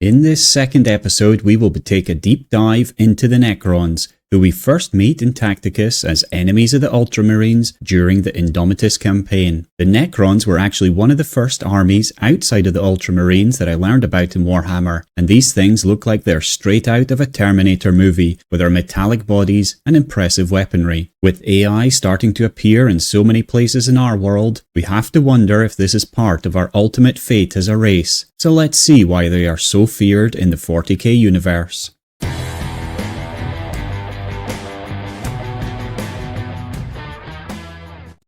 In this second episode, we will take a deep dive into the Necrons, who we first meet in Tacticus as enemies of the Ultramarines during the Indomitus campaign. The Necrons were actually one of the first armies outside of the Ultramarines that I learned about in Warhammer, and these things look like they're straight out of a Terminator movie with their metallic bodies and impressive weaponry. With AI starting to appear in so many places in our world, we have to wonder if this is part of our ultimate fate as a race. So let's see why they are so feared in the 40k universe.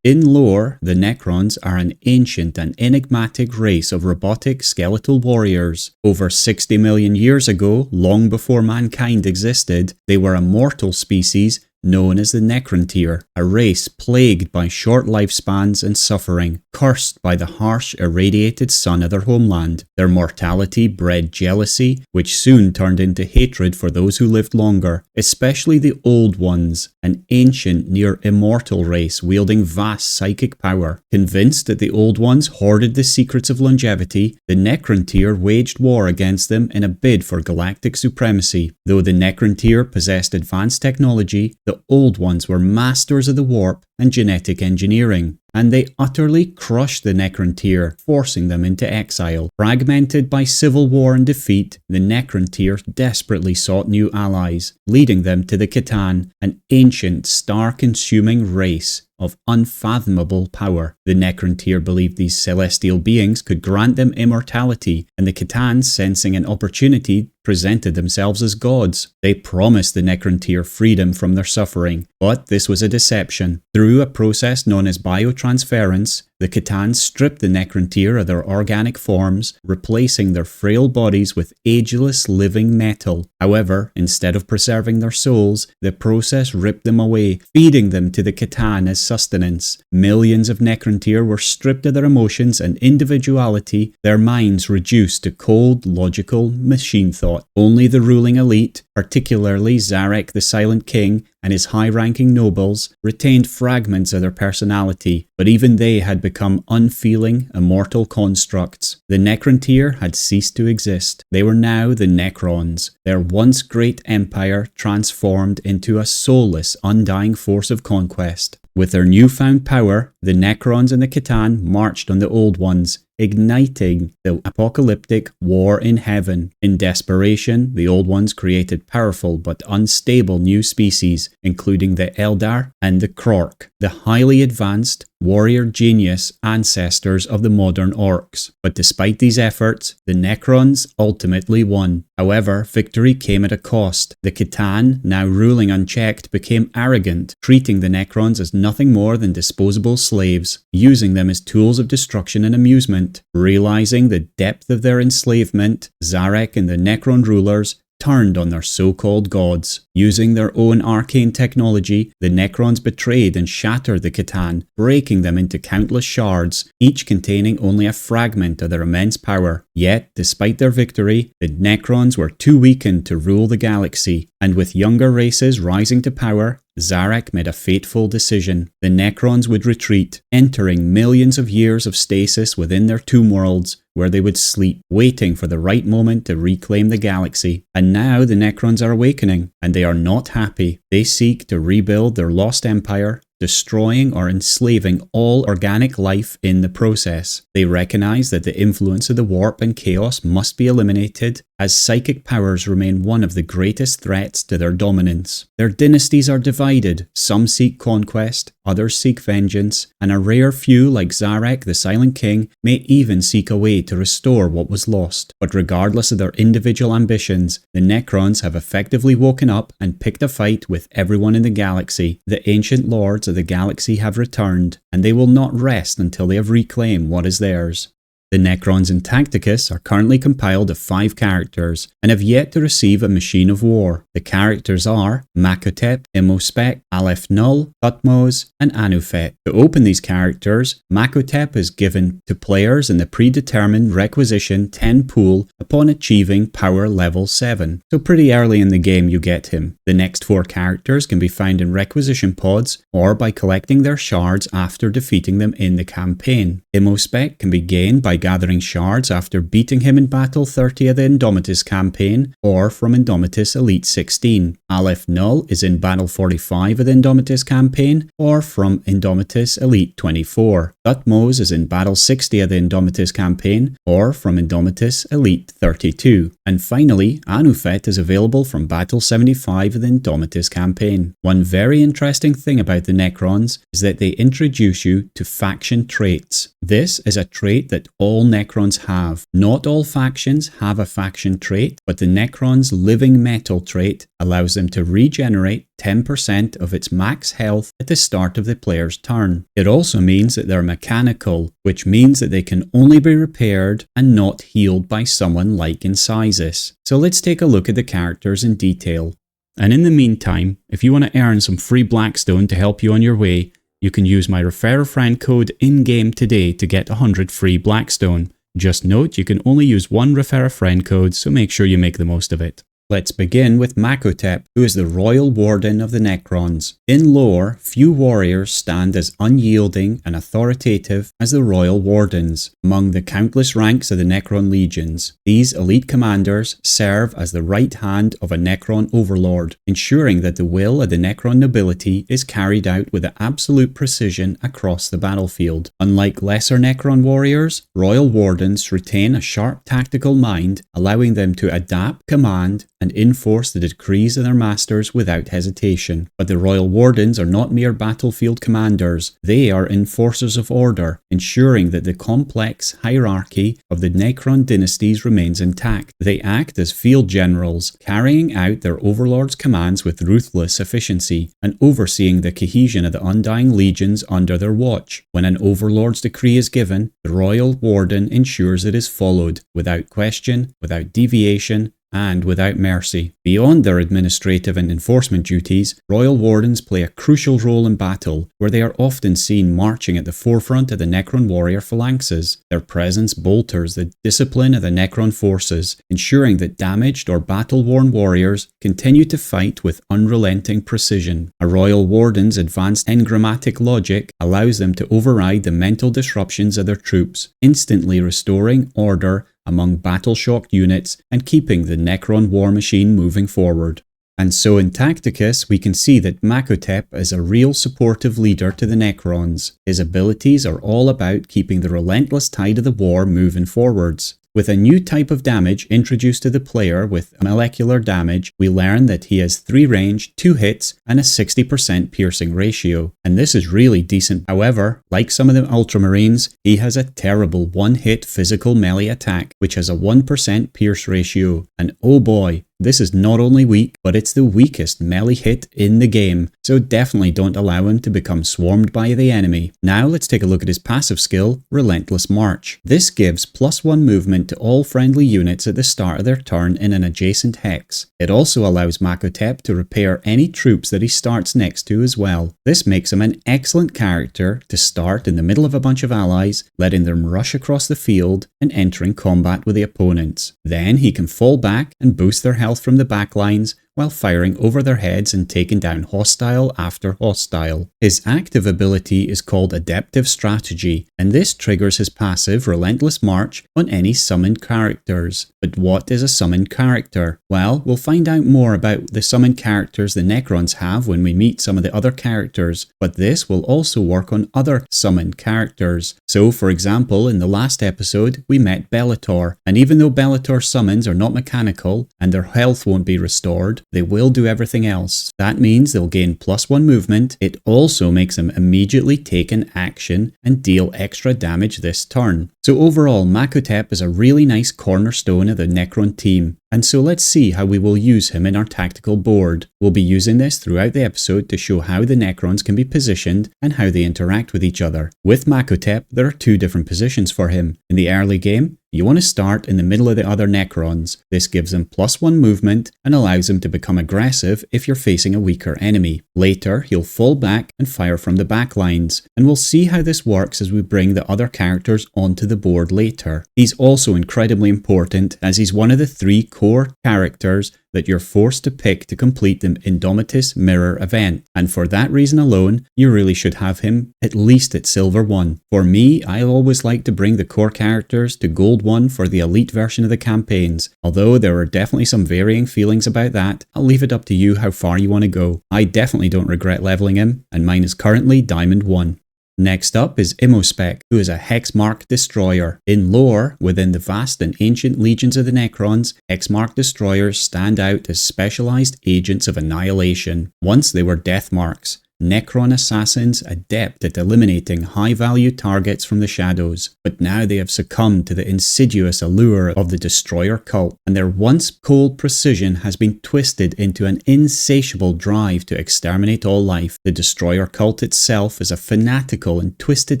In lore, the Necrons are an ancient and enigmatic race of robotic skeletal warriors. Over 60 million years ago, long before mankind existed, they were a mortal species known as the Necron, a race plagued by short lifespans and suffering, cursed by the harsh, irradiated sun of their homeland. Their mortality bred jealousy, which soon turned into hatred for those who lived longer, especially the Old Ones, an ancient, near-immortal race wielding vast psychic power. Convinced that the Old Ones hoarded the secrets of longevity, the Necron waged war against them in a bid for galactic supremacy. Though the Necron possessed advanced technology, the Old Ones were masters of the warp and genetic engineering, and they utterly crushed the Necron, forcing them into exile. Fragmented by civil war and defeat, the Necron desperately sought new allies, leading them to the C'tan, an ancient, star-consuming race of unfathomable power. The Necron believed these celestial beings could grant them immortality, and the C'tan, sensing an opportunity, presented themselves as gods. They promised the Necron freedom from their suffering, but this was a deception. Through a process known as biotransference, the C'tan stripped the Necron of their organic forms, replacing their frail bodies with ageless living metal. However, instead of preserving their souls, the process ripped them away, feeding them to the C'tan as sustenance. Millions of Necron were stripped of their emotions and individuality, their minds reduced to cold, logical machine thought. Only the ruling elite, particularly Zarek the Silent King and his high-ranking nobles, retained fragments of their personality, but even they had become unfeeling, immortal constructs. The Necron had ceased to exist. They were now the Necrons, their once great empire transformed into a soulless, undying force of conquest. With their newfound power, the Necrons and the C'tan marched on the Old Ones, igniting the apocalyptic war in heaven. In desperation, the Old Ones created powerful but unstable new species, including the Eldar and the Krork, the highly advanced, warrior genius ancestors of the modern orcs. But despite these efforts, the Necrons ultimately won. However, victory came at a cost. The C'tan, now ruling unchecked, became arrogant, treating the Necrons as nothing more than disposable slaves, using them as tools of destruction and amusement. Realizing the depth of their enslavement, Zarek and the Necron rulers turned on their so-called gods. Using their own arcane technology, the Necrons betrayed and shattered the C'tan, breaking them into countless shards, each containing only a fragment of their immense power. Yet, despite their victory, the Necrons were too weakened to rule the galaxy, and with younger races rising to power, Zarek made a fateful decision. The Necrons would retreat, entering millions of years of stasis within their tomb worlds, where they would sleep, waiting for the right moment to reclaim the galaxy. And now the Necrons are awakening, and they are not happy. They seek to rebuild their lost empire, destroying or enslaving all organic life in the process. They recognize that the influence of the warp and chaos must be eliminated, as psychic powers remain one of the greatest threats to their dominance. Their dynasties are divided. Some seek conquest, others seek vengeance, and a rare few like Zarek the Silent King may even seek a way to restore what was lost. But regardless of their individual ambitions, the Necrons have effectively woken up and picked a fight with everyone in the galaxy. The ancient lords of the galaxy have returned, and they will not rest until they have reclaimed what is theirs. The Necrons in Tacticus are currently compiled of 5 characters and have yet to receive a machine of war. The characters are Makhotep, Imospekh, Aleph Null, Thutmose, and Anuphet. To open these characters, Makhotep is given to players in the predetermined requisition 10 pool upon achieving power level 7. So pretty early in the game you get him. The next 4 characters can be found in requisition pods or by collecting their shards after defeating them in the campaign. Imospekh can be gained by gathering shards after beating him in Battle 30 of the Indomitus campaign, or from Indomitus Elite 16. Aleph Null is in Battle 45 of the Indomitus campaign, or from Indomitus Elite 24. Thutmose is in Battle 60 of the Indomitus campaign, or from Indomitus Elite 32. And finally, Anuphet is available from Battle 75 of the Indomitus campaign. One very interesting thing about the Necrons is that they introduce you to faction traits. This is a trait that all Necrons have. Not all factions have a faction trait, but the Necron's living metal trait allows them to regenerate 10% of its max health at the start of the player's turn. It also means that they're mechanical, which means that they can only be repaired and not healed by someone like Incissus. So let's take a look at the characters in detail. And in the meantime, if you want to earn some free blackstone to help you on your way, you can use my Referral Code in-game today to get 100 free blackstone. Just note, you can only use one Referral Code, so make sure you make the most of it. Let's begin with Makhotep, who is the Royal Warden of the Necrons. In lore, few warriors stand as unyielding and authoritative as the Royal Wardens. Among the countless ranks of the Necron legions, these elite commanders serve as the right hand of a Necron overlord, ensuring that the will of the Necron nobility is carried out with absolute precision across the battlefield. Unlike lesser Necron warriors, Royal Wardens retain a sharp tactical mind, allowing them to adapt, command, and enforce the decrees of their masters without hesitation. But the Royal Wardens are not mere battlefield commanders. They are enforcers of order, ensuring that the complex hierarchy of the Necron dynasties remains intact. They act as field generals, carrying out their overlord's commands with ruthless efficiency, and overseeing the cohesion of the undying legions under their watch. When an overlord's decree is given, the Royal Warden ensures it is followed, without question, without deviation, and without mercy. Beyond their administrative and enforcement duties, Royal Wardens play a crucial role in battle, where they are often seen marching at the forefront of the Necron warrior phalanxes. Their presence bolsters the discipline of the Necron forces, ensuring that damaged or battle-worn warriors continue to fight with unrelenting precision. A Royal Warden's advanced engrammatic logic allows them to override the mental disruptions of their troops, instantly restoring order among battle-shocked units and keeping the Necron war machine moving forward. And so in Tacticus, we can see that Makhotep is a real supportive leader to the Necrons. His abilities are all about keeping the relentless tide of the war moving forwards. With a new type of damage introduced to the player with molecular damage, we learn that he has 3 range, 2 hits, and a 60% piercing ratio. And this is really decent. However, like some of the Ultramarines, he has a terrible 1-hit physical melee attack, which has a 1% pierce ratio. And oh boy, this is not only weak, but it's the weakest melee hit in the game, so definitely don't allow him to become swarmed by the enemy. Now let's take a look at his passive skill, Relentless March. This gives +1 movement to all friendly units at the start of their turn in an adjacent hex. It also allows Makhotep to repair any troops that he starts next to as well. This makes him an excellent character to start in the middle of a bunch of allies, letting them rush across the field and entering combat with the opponents. Then he can fall back and boost their health from the backlines while firing over their heads and taking down hostile after hostile. His active ability is called Adaptive Strategy, and this triggers his passive Relentless March on any summoned characters. But what is a summoned character? Well, we'll find out more about the summoned characters the Necrons have when we meet some of the other characters, but this will also work on other summoned characters. So, for example, in the last episode, we met Bellator, and even though Bellator summons are not mechanical, and their health won't be restored, they will do everything else. That means they'll gain +1 movement. It also makes them immediately take an action and deal extra damage this turn. So overall, Makhotep is a really nice cornerstone of the Necron team. And so let's see how we will use him in our tactical board. We'll be using this throughout the episode to show how the Necrons can be positioned and how they interact with each other. With Makhotep, there are 2 different positions for him. In the early game, you want to start in the middle of the other Necrons. This gives him +1 movement and allows him to become aggressive if you're facing a weaker enemy. Later, he'll fall back and fire from the back lines, and we'll see how this works as we bring the other characters onto the board later. He's also incredibly important as he's one of the 3 core characters that you're forced to pick to complete the Indomitus Mirror event, and for that reason alone, you really should have him at least at Silver 1. For me, I always like to bring the core characters to Gold 1 for the elite version of the campaigns. Although there are definitely some varying feelings about that, I'll leave it up to you how far you want to go. I definitely don't regret leveling him, and mine is currently Diamond 1. Next up is Imospekh, who is a Hexmark Destroyer. In lore, within the vast and ancient legions of the Necrons, Hexmark Destroyers stand out as specialized agents of annihilation. Once they were death marks, Necron assassins adept at eliminating high-value targets from the shadows, but now they have succumbed to the insidious allure of the Destroyer cult, and their once cold precision has been twisted into an insatiable drive to exterminate all life. The Destroyer cult itself is a fanatical and twisted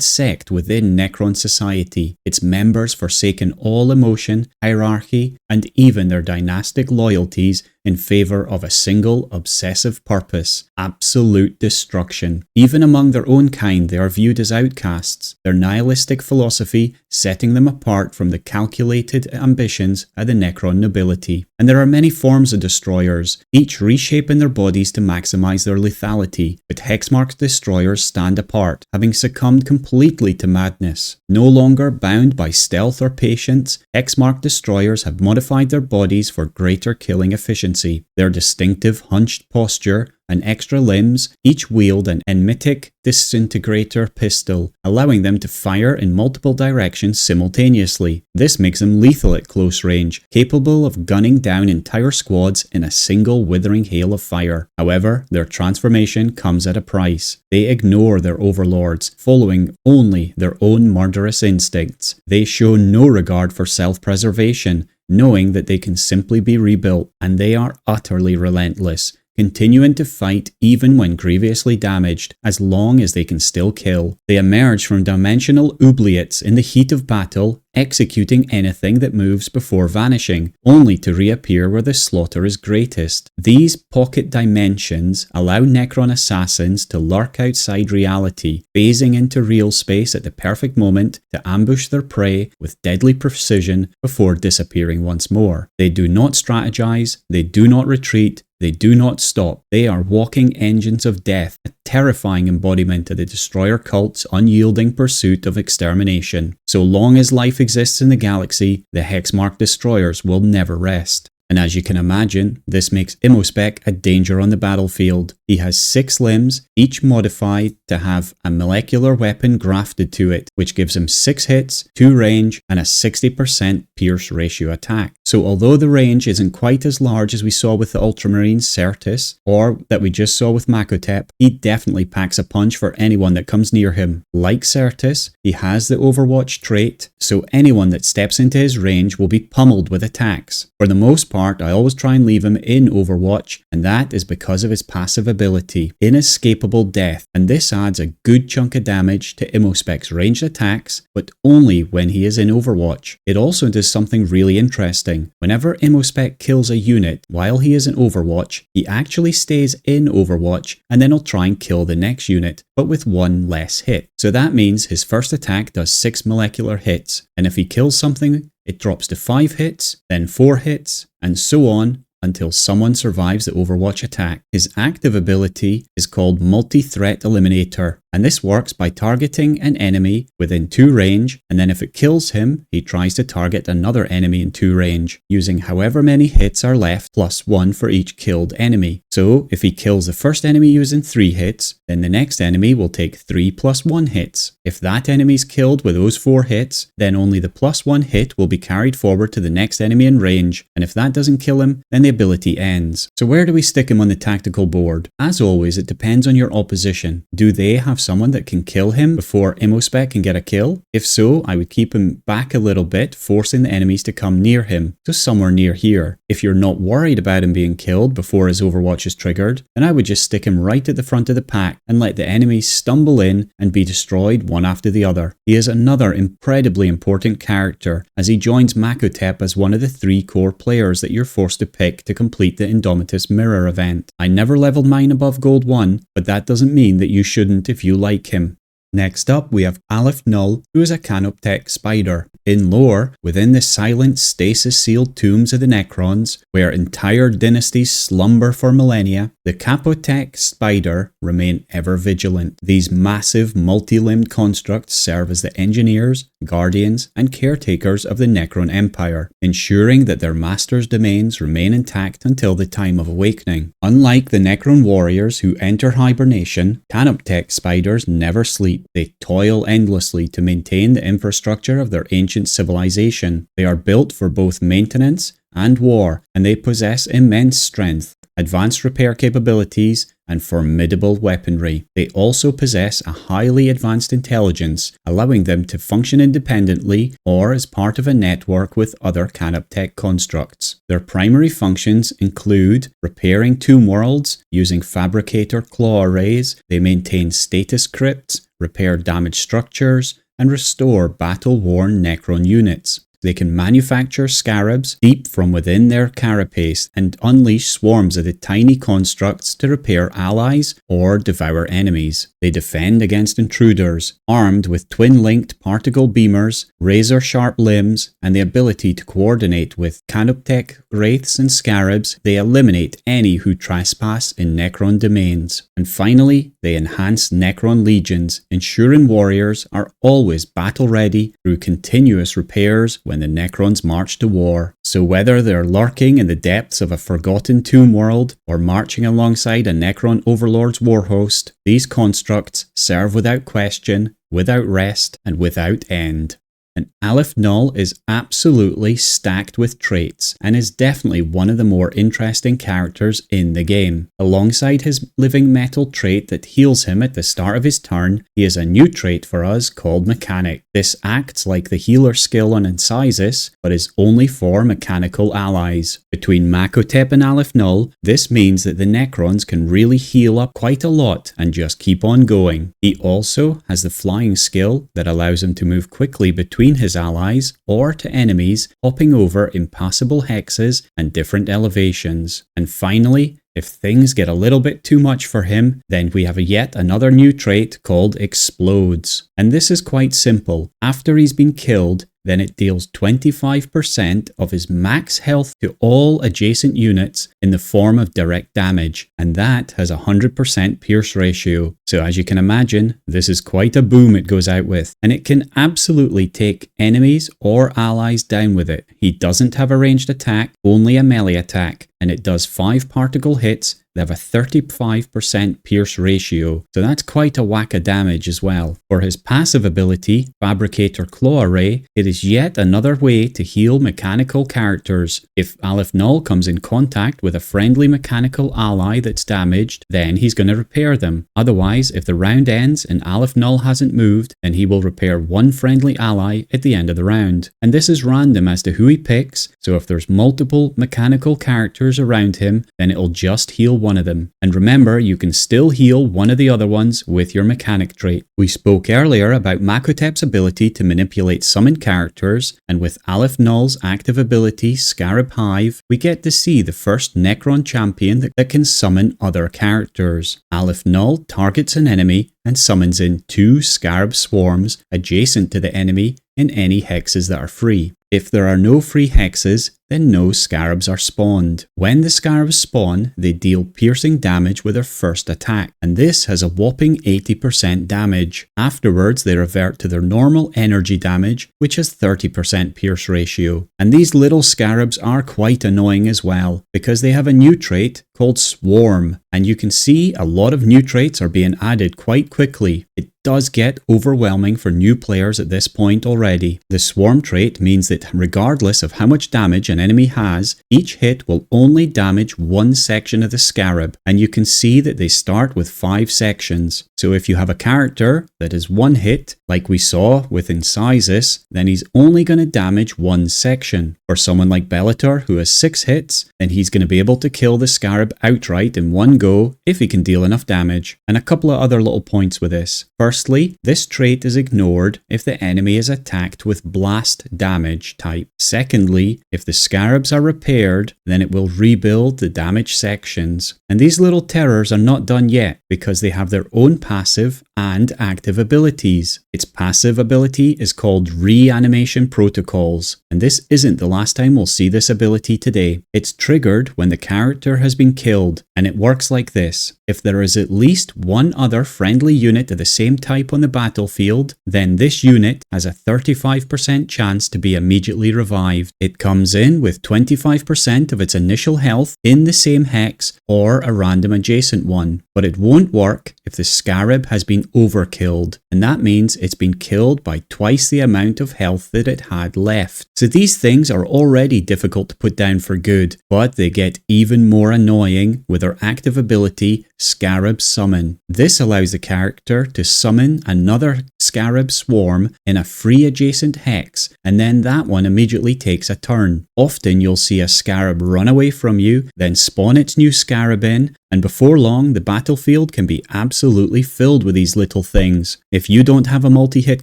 sect within Necron society. Its members forsaken all emotion, hierarchy, and even their dynastic loyalties in favor of a single obsessive purpose: absolute destruction. Even among their own kind, they are viewed as outcasts, their nihilistic philosophy setting them apart from the calculated ambitions of the Necron nobility. And there are many forms of destroyers, each reshaping their bodies to maximize their lethality, but Hexmark Destroyers stand apart, having succumbed completely to madness. No longer bound by stealth or patience, Hexmark Destroyers have modified their bodies for greater killing efficiency. Their distinctive hunched posture and extra limbs each wield an enmitic disintegrator pistol, allowing them to fire in multiple directions simultaneously. This makes them lethal at close range, capable of gunning down entire squads in a single withering hail of fire. However, their transformation comes at a price. They ignore their overlords, following only their own murderous instincts. They show no regard for self-preservation, knowing that they can simply be rebuilt, and they are utterly relentless, continuing to fight even when grievously damaged, as long as they can still kill. They emerge from dimensional oubliettes in the heat of battle, executing anything that moves before vanishing, only to reappear where the slaughter is greatest. These pocket dimensions allow Necron assassins to lurk outside reality, phasing into real space at the perfect moment to ambush their prey with deadly precision before disappearing once more. They do not strategize, they do not retreat, they do not stop. They are walking engines of death, a terrifying embodiment of the Destroyer cult's unyielding pursuit of extermination. So long as life exists in the galaxy, the Hexmark Destroyers will never rest. And as you can imagine, this makes Imospekh a danger on the battlefield. He has 6 limbs, each modified to have a molecular weapon grafted to it, which gives him 6 hits, 2 range, and a 60% pierce ratio attack. So although the range isn't quite as large as we saw with the Ultramarine Certus, or that we just saw with Makhotep, he definitely packs a punch for anyone that comes near him. Like Certus, he has the Overwatch trait, so anyone that steps into his range will be pummeled with attacks. For the most part, I always try and leave him in Overwatch, and that is because of his passive ability, Inescapable Death, and this adds a good chunk of damage to Imospekh's ranged attacks, but only when he is in Overwatch. It also does something really interesting. Whenever Imospekh kills a unit while he is in Overwatch, he actually stays in Overwatch and then he'll try and kill the next unit, but with 1 less hit. So that means his first attack does 6 molecular hits, and if he kills something, it drops to 5 hits, then 4 hits, and so on until someone survives the Overwatch attack. His active ability is called Multi-Threat Eliminator, and this works by targeting an enemy within 2 range, and then if it kills him, he tries to target another enemy in 2 range, using however many hits are left plus 1 for each killed enemy. So if he kills the first enemy using 3 hits, then the next enemy will take 3 plus 1 hits. If that enemy is killed with those 4 hits, then only the plus 1 hit will be carried forward to the next enemy in range, and if that doesn't kill him, then the ability ends. So where do we stick him on the tactical board? As always, it depends on your opposition. Do they have someone that can kill him before Imospekh can get a kill? If so, I would keep him back a little bit, forcing the enemies to come near him, so somewhere near here. If you're not worried about him being killed before his Overwatch is triggered, then I would just stick him right at the front of the pack and let the enemies stumble in and be destroyed one after the other. He is another incredibly important character, as he joins Makhotep as one of the 3 core players that you're forced to pick to complete the Indomitus Mirror event. I never leveled mine above Gold 1, but that doesn't mean that you shouldn't if you like him. Next up, we have Aleph Null, who is a Canoptech spider. In lore, within the silent stasis-sealed tombs of the Necrons, where entire dynasties slumber for millennia, the Makhotep spider remain ever vigilant. These massive multi-limbed constructs serve as the engineers, guardians, and caretakers of the Necron Empire, ensuring that their master's domains remain intact until the time of awakening. Unlike the Necron warriors who enter hibernation, Makhotep spiders never sleep. They toil endlessly to maintain the infrastructure of their ancient civilization. They are built for both maintenance and war, and they possess immense strength, advanced repair capabilities, and formidable weaponry. They also possess a highly advanced intelligence, allowing them to function independently or as part of a network with other Makhotep constructs. Their primary functions include repairing tomb worlds using fabricator claw arrays. They maintain status crypts, repair damaged structures, and restore battle-worn Necron units. They can manufacture scarabs deep from within their carapace and unleash swarms of the tiny constructs to repair allies or devour enemies. They defend against intruders, armed with twin-linked particle beamers, razor-sharp limbs, and the ability to coordinate with Makhotep wraiths and scarabs. They eliminate any who trespass in Necron domains. And finally, they enhance Necron legions, ensuring warriors are always battle-ready through continuous repairs when the Necrons march to war. So whether they're lurking in the depths of a forgotten tomb world or marching alongside a Necron overlord's warhost, these constructs serve without question, without rest, and without end. And Aleph Null is absolutely stacked with traits and is definitely one of the more interesting characters in the game. Alongside his living metal trait that heals him at the start of his turn, he has a new trait for us called Mechanic. This acts like the healer skill on Incisis, but is only for mechanical allies. Between Makhotep and Aleph Null, this means that the Necrons can really heal up quite a lot and just keep on going. He also has the flying skill that allows him to move quickly between his allies or to enemies, hopping over impassable hexes and different elevations. And finally, if things get a little bit too much for him, then we have yet another new trait called Explodes. And this is quite simple. After he's been killed, then it deals 25% of his max health to all adjacent units in the form of direct damage, and that has a 100% pierce ratio. So as you can imagine, this is quite a boom it goes out with, and it can absolutely take enemies or allies down with it. He doesn't have a ranged attack, only a melee attack, and it does 5 particle hits. They have a 35% pierce ratio, so that's quite a whack of damage as well. For his passive ability, Fabricator Claw Array, it is yet another way to heal mechanical characters. If Aleph Null comes in contact with a friendly mechanical ally that's damaged, then he's going to repair them. Otherwise, if the round ends and Aleph Null hasn't moved, then he will repair one friendly ally at the end of the round. And this is random as to who he picks, so if there's multiple mechanical characters around him, then it'll just heal one of them. And remember, you can still heal one of the other ones with your mechanic trait. We spoke earlier about Makhotep's ability to manipulate summoned characters, and with Aleph Null's active ability Scarab Hive, we get to see the first Necron champion that can summon other characters. Aleph Null targets an enemy and summons in 2 Scarab Swarms adjacent to the enemy in any hexes that are free. If there are no free hexes, then no scarabs are spawned. When the scarabs spawn, they deal piercing damage with their first attack, and this has a whopping 80% damage. Afterwards, they revert to their normal energy damage, which has 30% pierce ratio. And these little scarabs are quite annoying as well, because they have a new trait called Swarm, and you can see a lot of new traits are being added quite quickly. It does get overwhelming for new players at this point already. The Swarm trait means that regardless of how much damage an enemy has, each hit will only damage one section of the scarab, and you can see that they start with 5 sections. So if you have a character that is 1 hit, like we saw with Incisis, then he's only going to damage 1 section. For someone like Bellator who has 6 hits, then he's going to be able to kill the scarab outright in one go if he can deal enough damage. And a couple of other little points with this. Firstly, this trait is ignored if the enemy is attacked with blast damage type. Secondly, if the scarabs are repaired, then it will rebuild the damaged sections. And these little terrors are not done yet because they have their own passive and active abilities. Its passive ability is called Reanimation Protocols, and this isn't the last time we'll see this ability today. It's triggered when the character has been killed, and it works like this. If there is at least one other friendly unit of the same type on the battlefield, then this unit has a 35% chance to be immediately revived. It comes in with 25% of its initial health in the same hex or a random adjacent one, but it won't work if the scarab has been overkilled, and that means it's been killed by twice the amount of health that it had left. So these things are already difficult to put down for good, but they get even more annoying with their active ability, Scarab Summon. This allows the character to summon another scarab swarm in a free adjacent hex, and then that one immediately takes a turn. Often you'll see a scarab run away from you, then spawn its new scarab in, and before long the battlefield can be absolutely filled with these little things. If you don't have a multi-hit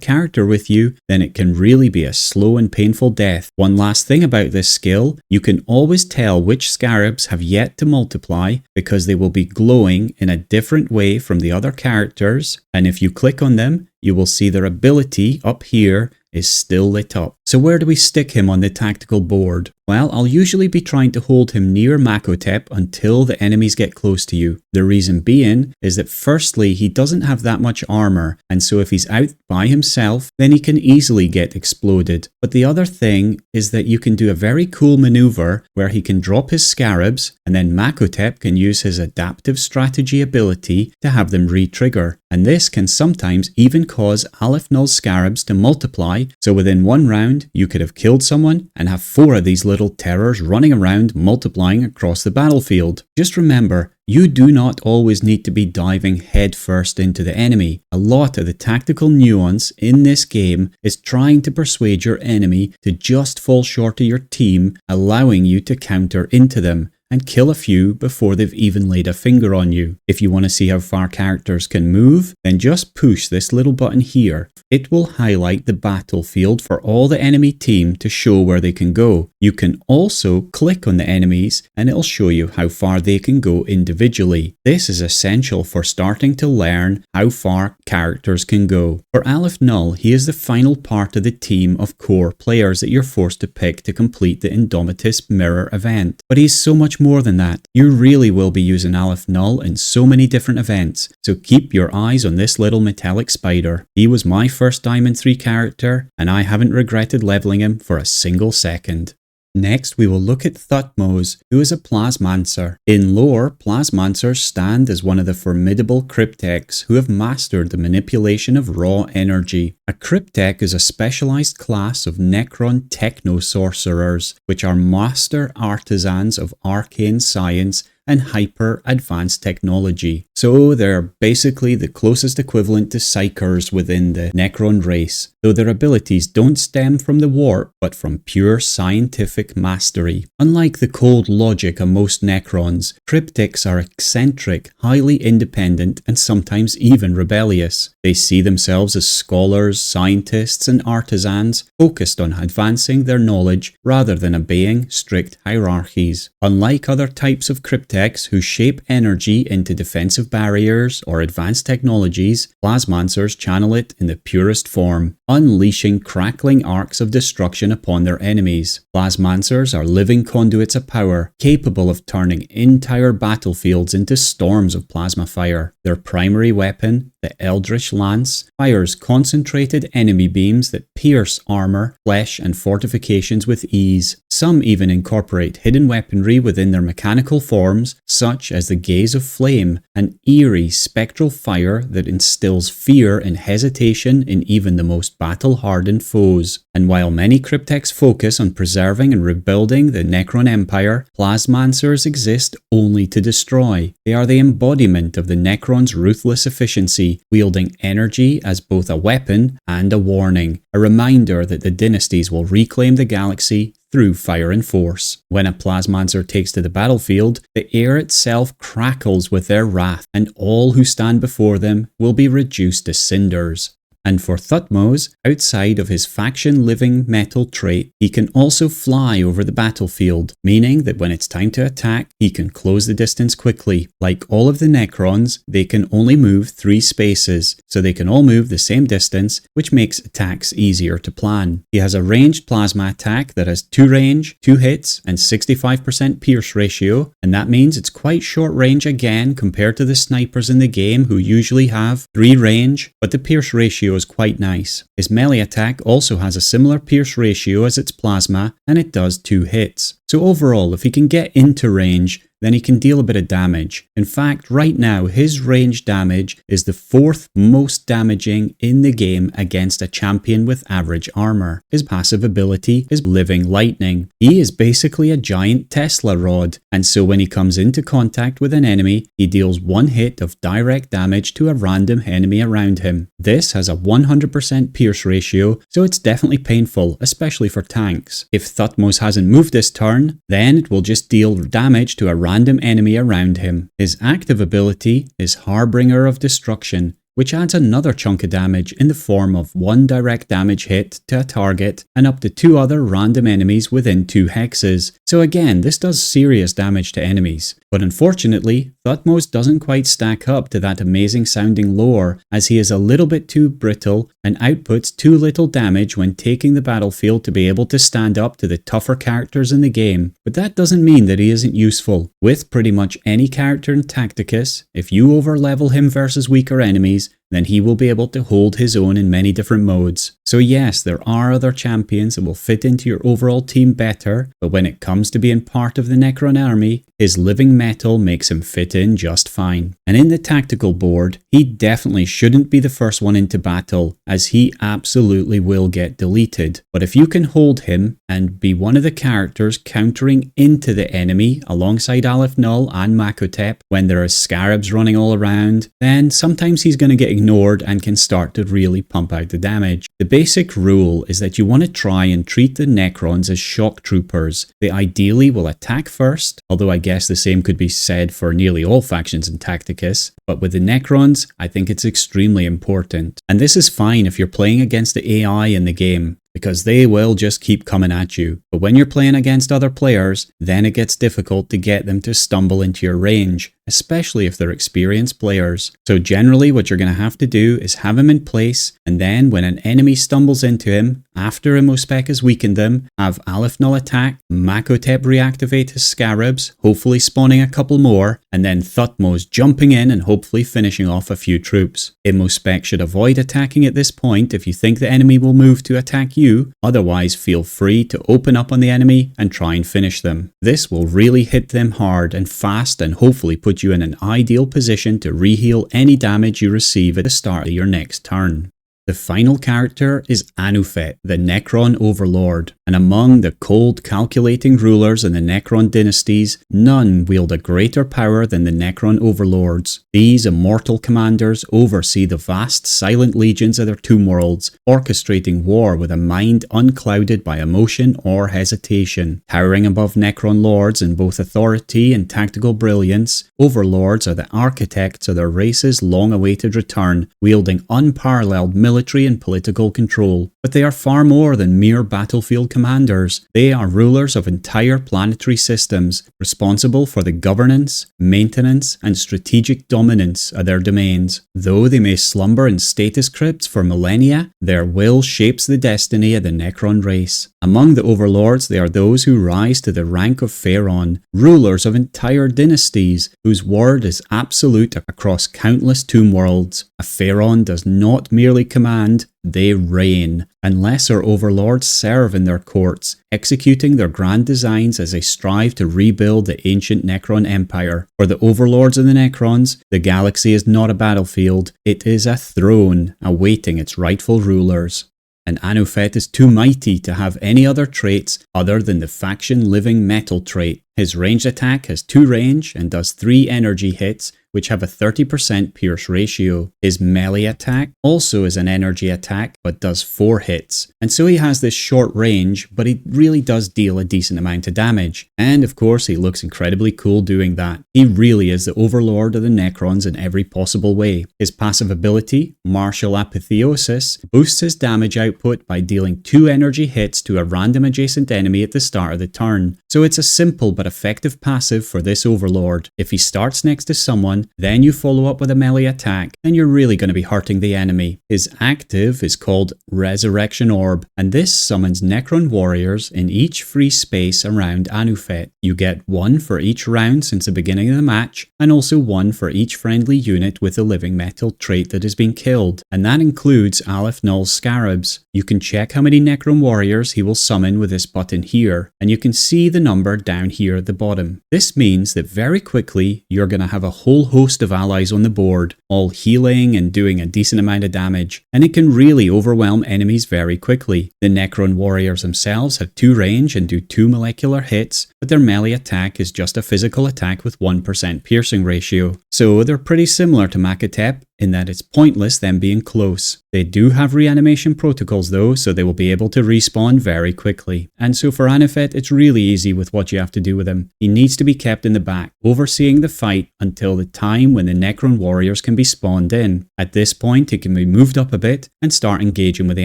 character with you, then it can really be a slow and painful death. One last thing about this skill, you can always tell which scarabs have yet to multiply because they will be glowing in a different way from the other characters, and if you click on them, you will see their ability up here is still lit up. So where do we stick him on the tactical board? Well, I'll usually be trying to hold him near Makhotep until the enemies get close to you. The reason being is that firstly, he doesn't have that much armor, and so if he's out by himself, then he can easily get exploded. But the other thing is that you can do a very cool maneuver where he can drop his scarabs, and then Makhotep can use his adaptive strategy ability to have them re-trigger. And this can sometimes even cause Aleph Null scarabs to multiply, so within one round, you could have killed someone and have 4 of these little terrors running around multiplying across the battlefield. Just remember, you do not always need to be diving headfirst into the enemy. A lot of the tactical nuance in this game is trying to persuade your enemy to just fall short of your team, allowing you to counter into them and kill a few before they've even laid a finger on you. If you want to see how far characters can move, then just push this little button here. It will highlight the battlefield for all the enemy team to show where they can go. You can also click on the enemies and it'll show you how far they can go individually. This is essential for starting to learn how far characters can go. For Aleph Null, he is the final part of the team of core players that you're forced to pick to complete the Indomitus Mirror event. But he's so much more than that. You really will be using Aleph Null in so many different events, so keep your eyes on this little metallic spider. He was my first Diamond 3 character, and I haven't regretted leveling him for a single second. Next, we will look at Thutmose, who is a Plasmancer. In lore, Plasmancers stand as one of the formidable cryptechs who have mastered the manipulation of raw energy. A cryptech is a specialized class of Necron techno-sorcerers, which are master artisans of arcane science and hyper-advanced technology. So they're basically the closest equivalent to psychers within the Necron race, though their abilities don't stem from the warp but from pure scientific mastery. Unlike the cold logic of most Necrons, cryptics are eccentric, highly independent, and sometimes even rebellious. They see themselves as scholars, scientists, and artisans focused on advancing their knowledge rather than obeying strict hierarchies. Unlike other types of cryptics who shape energy into defensive barriers or advanced technologies, Plasmancers channel it in the purest form, unleashing crackling arcs of destruction upon their enemies. Plasmancers are living conduits of power, capable of turning entire battlefields into storms of plasma fire. Their primary weapon, the Eldritch Lance, fires concentrated enemy beams that pierce armor, flesh, and fortifications with ease. Some even incorporate hidden weaponry within their mechanical forms, such as the Gaze of Flame, an eerie spectral fire that instills fear and hesitation in even the most battle-hardened foes. And while many cryptechs focus on preserving and rebuilding the Necron Empire, Plasmancers exist only to destroy. They are the embodiment of the Necron's ruthless efficiency, wielding energy as both a weapon and a warning, a reminder that the dynasties will reclaim the galaxy through fire and force. When a Plasmancer takes to the battlefield, the air itself crackles with their wrath, and all who stand before them will be reduced to cinders. And for Thutmose, outside of his faction living metal trait, he can also fly over the battlefield, meaning that when it's time to attack, he can close the distance quickly. Like all of the Necrons, they can only move 3 spaces, so they can all move the same distance, which makes attacks easier to plan. He has a ranged plasma attack that has 2 range, 2 hits, and 65% pierce ratio, and that means it's quite short range again compared to the snipers in the game who usually have 3 range, but the pierce ratio is quite nice. His melee attack also has a similar pierce ratio as its plasma, and it does 2 hits. So overall, if he can get into range, then he can deal a bit of damage. In fact, right now, his range damage is the 4th most damaging in the game against a champion with average armor. His passive ability is Living Lightning. He is basically a giant Tesla rod, and so when he comes into contact with an enemy, he deals 1 hit of direct damage to a random enemy around him. This has a 100% pierce ratio, so it's definitely painful, especially for tanks. If Thutmose hasn't moved this turn, then it will just deal damage to a random enemy around him. His active ability is Harbinger of Destruction, which adds another chunk of damage in the form of 1 direct damage hit to a target and up to 2 other random enemies within 2 hexes. So again, this does serious damage to enemies. But unfortunately, Thutmose doesn't quite stack up to that amazing sounding lore, as he is a little bit too brittle and outputs too little damage when taking the battlefield to be able to stand up to the tougher characters in the game. But that doesn't mean that he isn't useful. With pretty much any character in Tacticus, if you overlevel him versus weaker enemies, then he will be able to hold his own in many different modes. So yes, there are other champions that will fit into your overall team better, but when it comes to being part of the Necron army, his living metal makes him fit in just fine. And in the tactical board, he definitely shouldn't be the first one into battle, as he absolutely will get deleted. But if you can hold him and be one of the characters countering into the enemy alongside Aleph Null and Makhotep when there are scarabs running all around, then sometimes he's going to get ignored and can start to really pump out the damage. The basic rule is that you want to try and treat the Necrons as shock troopers. They ideally will attack first, although I guess the same could be said for nearly all factions in Tacticus. But with the Necrons, I think it's extremely important. And this is fine if you're playing against the AI in the game, because they will just keep coming at you. But when you're playing against other players, then it gets difficult to get them to stumble into your range, especially if they're experienced players. So generally what you're going to have to do is have him in place, and then when an enemy stumbles into him, after Imospekh has weakened them, have Aleph Null attack, Makhotep reactivate his scarabs, hopefully spawning a couple more, and then Thutmose jumping in and hopefully finishing off a few troops. Imospekh should avoid attacking at this point if you think the enemy will move to attack you, otherwise feel free to open up on the enemy and try and finish them. This will really hit them hard and fast and hopefully put you in an ideal position to reheal any damage you receive at the start of your next turn. The final character is Anuphet, the Necron Overlord, and among the cold calculating rulers in the Necron dynasties, none wield a greater power than the Necron Overlords. These immortal commanders oversee the vast silent legions of their tomb worlds, orchestrating war with a mind unclouded by emotion or hesitation. Towering above Necron lords in both authority and tactical brilliance, Overlords are the architects of their race's long-awaited return, wielding unparalleled military and political control. But they are far more than mere battlefield commanders. They are rulers of entire planetary systems, responsible for the governance, maintenance, and strategic dominance of their domains. Though they may slumber in status crypts for millennia, their will shapes the destiny of the Necron race. Among the Overlords, they are those who rise to the rank of Pharaon, rulers of entire dynasties, whose word is absolute across countless tomb worlds. A Pharaon does not merely command, they reign, and lesser overlords serve in their courts, executing their grand designs as they strive to rebuild the ancient Necron Empire. For the overlords of the Necrons, the galaxy is not a battlefield, it is a throne awaiting its rightful rulers. And Anuphet is too mighty to have any other traits other than the faction living metal trait. His ranged attack has 2 range and does 3 energy hits, which have a 30% pierce ratio. His melee attack also is an energy attack, but does 4 hits. And so he has this short range, but he really does deal a decent amount of damage. And of course, he looks incredibly cool doing that. He really is the overlord of the Necrons in every possible way. His passive ability, Martial Apotheosis, boosts his damage output by dealing 2 energy hits to a random adjacent enemy at the start of the turn. So it's a simple but effective passive for this overlord. If he starts next to someone, then you follow up with a melee attack, then you're really going to be hurting the enemy. His active is called Resurrection Orb, and this summons Necron warriors in each free space around Anuphet. You get 1 for each round since the beginning of the match, and also 1 for each friendly unit with the living metal trait that has been killed, and that includes Aleph Null's scarabs. You can check how many Necron warriors he will summon with this button here, and you can see the number down here at the bottom. This means that very quickly you're going to have a whole host of allies on the board, all healing and doing a decent amount of damage, and it can really overwhelm enemies very quickly. The Necron warriors themselves have 2 range and do 2 molecular hits, but their melee attack is just a physical attack with 1% piercing ratio. So they're pretty similar to Makhotep in that it's pointless them being close. They do have reanimation protocols though, so they will be able to respawn very quickly. And so for Anuphet, it's really easy with what you have to do with him. He needs to be kept in the back, overseeing the fight until the time when the Necron warriors can be spawned in. At this point, he can be moved up a bit and start engaging with the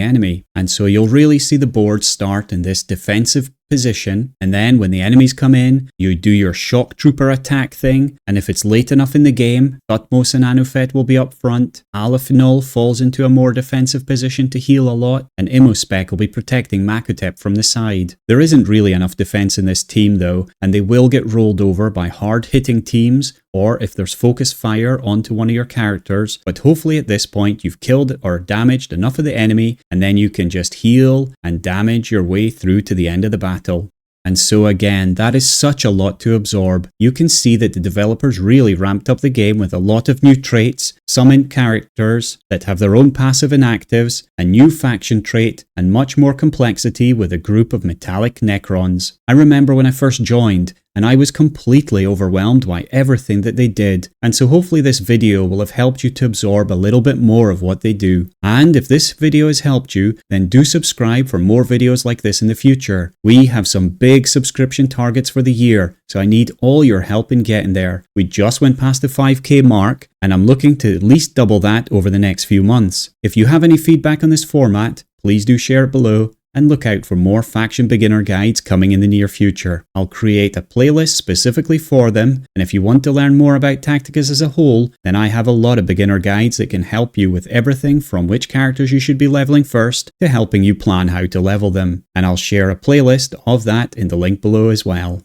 enemy. And so you'll really see the board start in this defensive position, and then when the enemies come in, you do your shock trooper attack thing, and if it's late enough in the game, Thutmose and Anuphet will be up front, Aleph Null falls into a more defensive position to heal a lot, and Imospekh will be protecting Makhotep from the side. There isn't really enough defense in this team though, and they will get rolled over by hard-hitting teams, or if there's focus fire onto one of your characters, but hopefully at this point you've killed or damaged enough of the enemy, and then you can just heal and damage your way through to the end of the battle. And so again, that is such a lot to absorb. You can see that the developers really ramped up the game with a lot of new traits, summoned characters that have their own passive and actives, a new faction trait, and much more complexity with a group of metallic Necrons. I remember when I first joined, and I was completely overwhelmed by everything that they did, and so hopefully this video will have helped you to absorb a little bit more of what they do. And if this video has helped you, then do subscribe for more videos like this in the future. We have some big subscription targets for the year, so I need all your help in getting there. We just went past the 5k mark, and I'm looking to at least double that over the next few months. If you have any feedback on this format, please do share it below, and look out for more faction beginner guides coming in the near future. I'll create a playlist specifically for them, and if you want to learn more about Tacticus as a whole, then I have a lot of beginner guides that can help you with everything from which characters you should be leveling first to helping you plan how to level them. And I'll share a playlist of that in the link below as well.